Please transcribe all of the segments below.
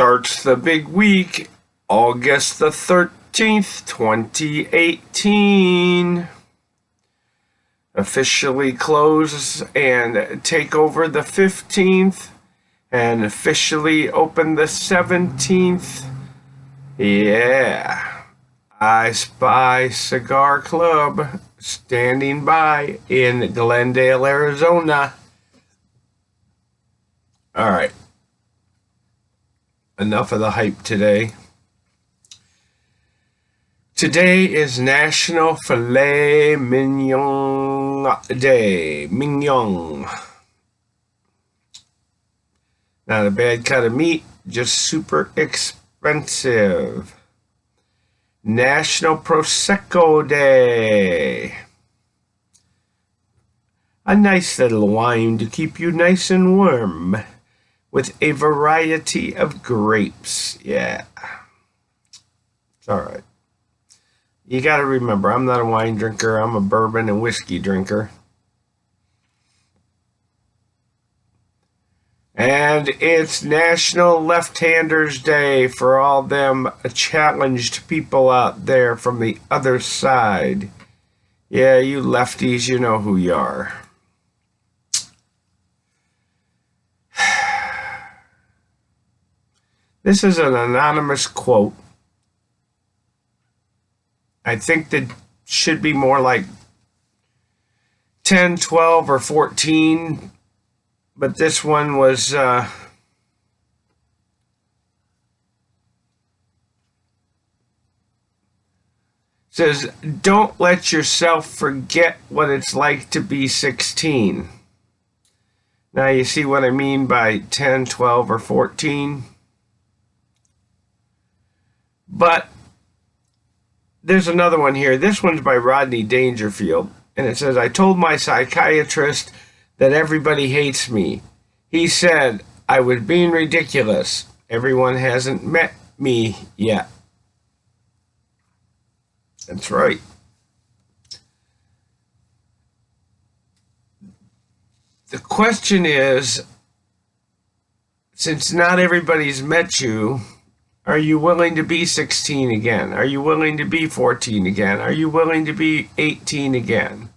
Starts the big week, August the 13th, 2018. Officially close and take over the 15th, and officially open the 17th. Yeah. I Spy Cigar Club standing by in Glendale, Arizona. All right. Enough of the hype today. Today is National Filet Mignon Day. Mignon. Not a bad cut of meat, just super expensive. National Prosecco Day. A nice little wine to keep you nice and warm with a variety of grapes. Yeah. It's all right. You got to remember, I'm not a wine drinker. I'm a bourbon and whiskey drinker. And it's National Left-Handers Day for all them challenged people out there from the other side. Yeah, you lefties, you know who you are. This is an anonymous quote. I think that should be more like 10, 12, or 14. But this one was says, "Don't let yourself forget what it's like to be 16. Now you see what I mean by 10, 12, or 14. But there's another one here. This one's by Rodney Dangerfield. And it says, "I told my psychiatrist that everybody hates me. He said I was being ridiculous. Everyone hasn't met me yet." That's right. The question is, since not everybody's met you, are you willing to be 16 again? Are you willing to be 14 again? Are you willing to be 18 again?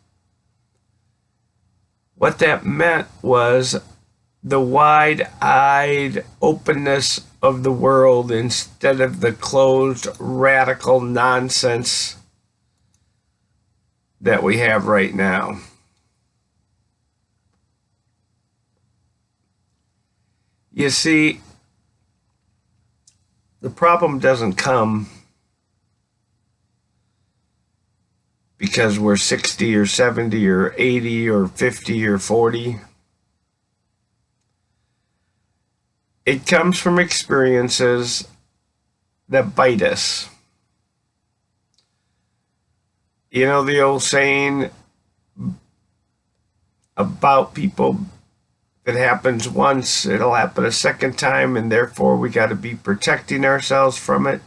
What that meant was the wide-eyed openness of the world instead of the closed, radical nonsense that we have right now. You see, the problem doesn't come because we're 60 or 70 or 80 or 50 or 40. It comes from experiences that bite us. You know the old saying about people, if it happens once, it'll happen a second time, and therefore we got to be protecting ourselves from it.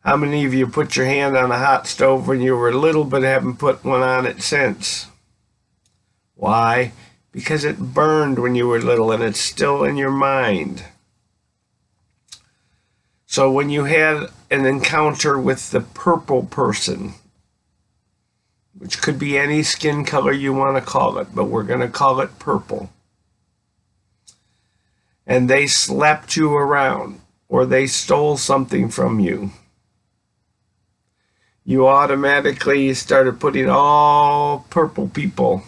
How many of you put your hand on a hot stove when you were little but haven't put one on it since? Why? Because it burned when you were little and it's still in your mind. So when you had an encounter with the purple person, which could be any skin color you want to call it, but we're going to call it purple, and they slapped you around or they stole something from you, you automatically started putting all purple people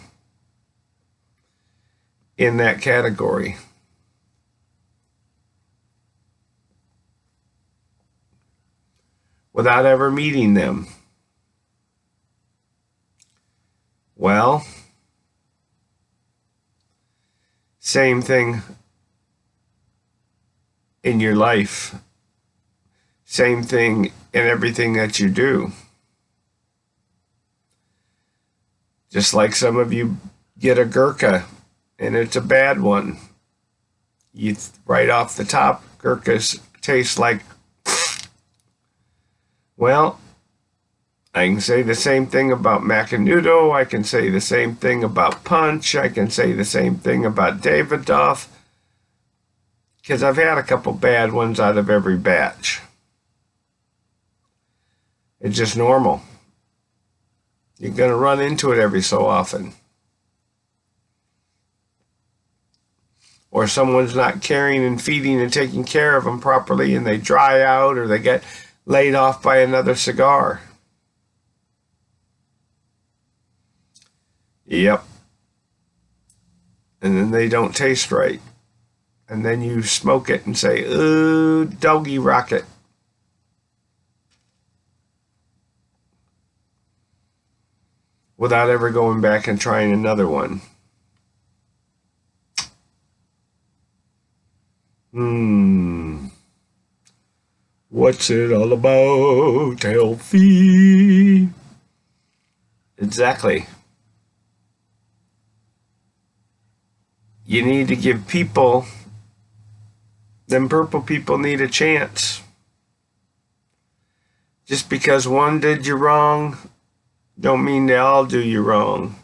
in that category. Without ever meeting them. Well, same thing in your life. Same thing in everything that you do. Just like some of you get a Gurkha, and it's a bad one. You right off the top, Gurkhas taste like, well, I can say the same thing about Macanudo. I can say the same thing about Punch. I can say the same thing about Davidoff. because I've had a couple bad ones out of every batch. It's just normal. You're going to run into it every so often. Or someone's not caring and feeding and taking care of them properly, and they dry out, or they get laid off by another cigar. Yep. And then they don't taste right. And then you smoke it and say, ooh, doggy rocket. Without ever going back and trying another one. What's it all about? Healthy. Exactly. You need to give people, them purple people need a chance. Just because one did you wrong, don't mean they all do you wrong.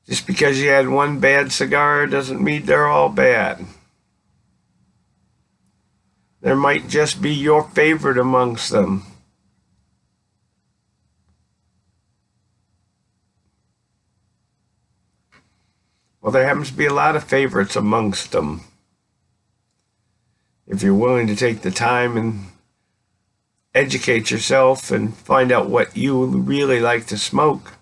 Just because you had one bad cigar doesn't mean they're all bad. There might just be your favorite amongst them. Well, there happens to be a lot of favorites amongst them. If you're willing to take the time and educate yourself and find out what you really like to smoke.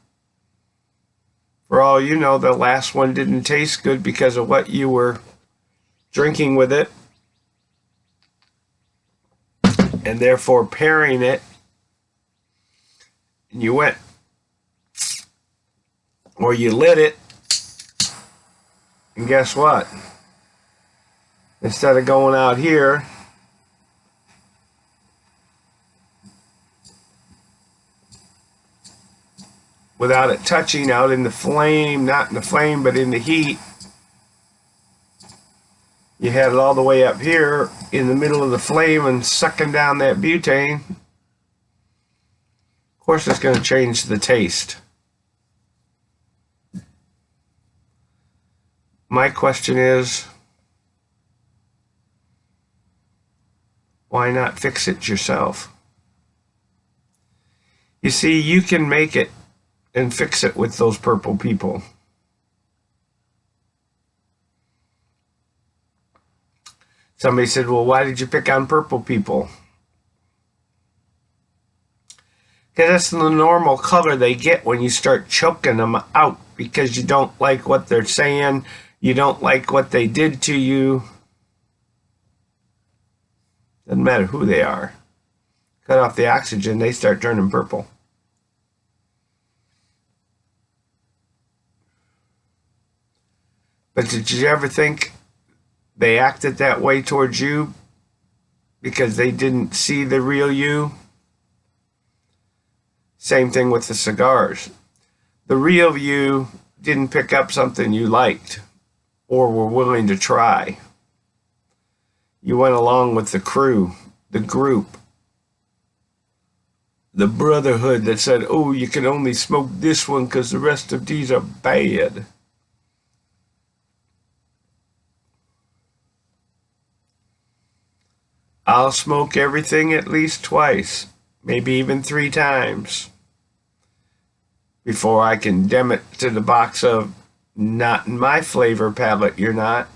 For all you know, the last one didn't taste good because of what you were drinking with it, and therefore pairing it, and you went, or you lit it, and guess what? Instead of going out here without it touching, out in the flame, not in the flame, but in the heat, you had it all the way up here in the middle of the flame and sucking down that butane. Of course, it's going to change the taste. My question is, why not fix it yourself? You see, you can make it and fix it with those purple people. Somebody said, well, why did you pick on purple people? Because that's the normal color they get when you start choking them out, because you don't like what they're saying, you don't like what they did to you. Doesn't matter who they are. Cut off the oxygen, they start turning purple. But did you ever think they acted that way towards you because they didn't see the real you? Same thing with the cigars. The real you didn't pick up something you liked or were willing to try. You went along with the crew, the group, the brotherhood that said, oh, you can only smoke this one because the rest of these are bad. I'll smoke everything at least twice, maybe even 3 times, before I condemn it to the box of, not in my flavor palette, you're not.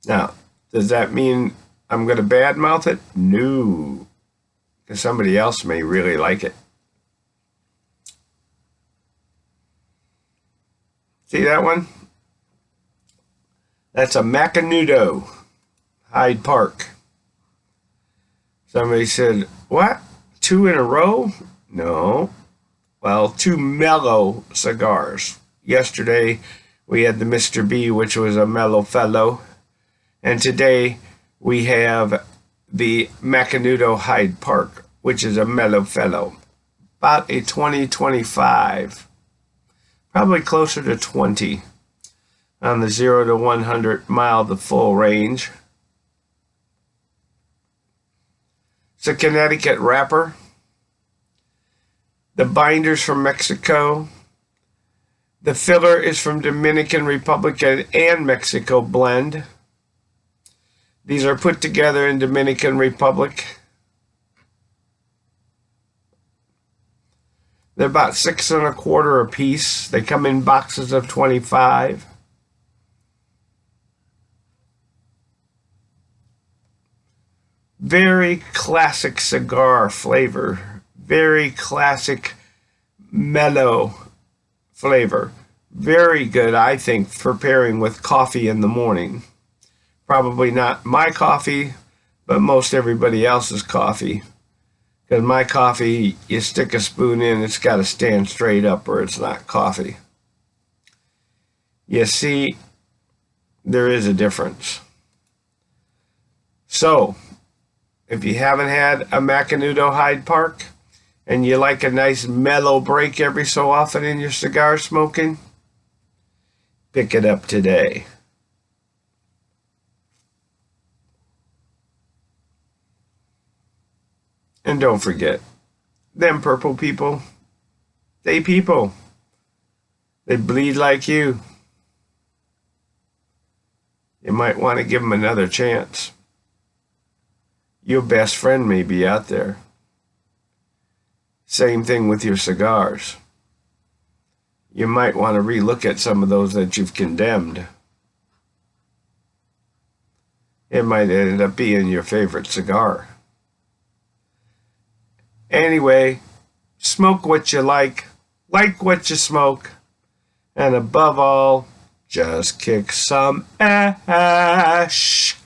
Now, does that mean I'm going to badmouth it? No, because somebody else may really like it. See that one? That's a Macanudo, Hyde Park. Somebody said, what? 2 in a row? No. Well, 2 mellow cigars. Yesterday, we had the Mr. B, which was a mellow fellow. And today, we have the Macanudo Hyde Park, which is a mellow fellow. About a 20-25. Probably closer to 20 on the 0 to 100 mile to full range. It's a Connecticut wrapper. The binder's from Mexico. The filler is from Dominican Republic and Mexico blend. These are put together in Dominican Republic. They're about 6 1/4 a piece. They come in boxes of 25. Very classic cigar flavor. Very classic mellow flavor. Very good, I think, for pairing with coffee in the morning. Probably not my coffee, but most everybody else's coffee. Because my coffee, you stick a spoon in, it's got to stand straight up or it's not coffee. You see, there is a difference. So, if you haven't had a Macanudo Hyde Park and you like a nice mellow break every so often in your cigar smoking, pick it up today. And don't forget, them purple people, they people. They bleed like you. You might want to give them another chance. Your best friend may be out there. Same thing with your cigars. You might want to relook at some of those that you've condemned. It might end up being your favorite cigar. Anyway, smoke what you like what you smoke, and above all, just kick some ash.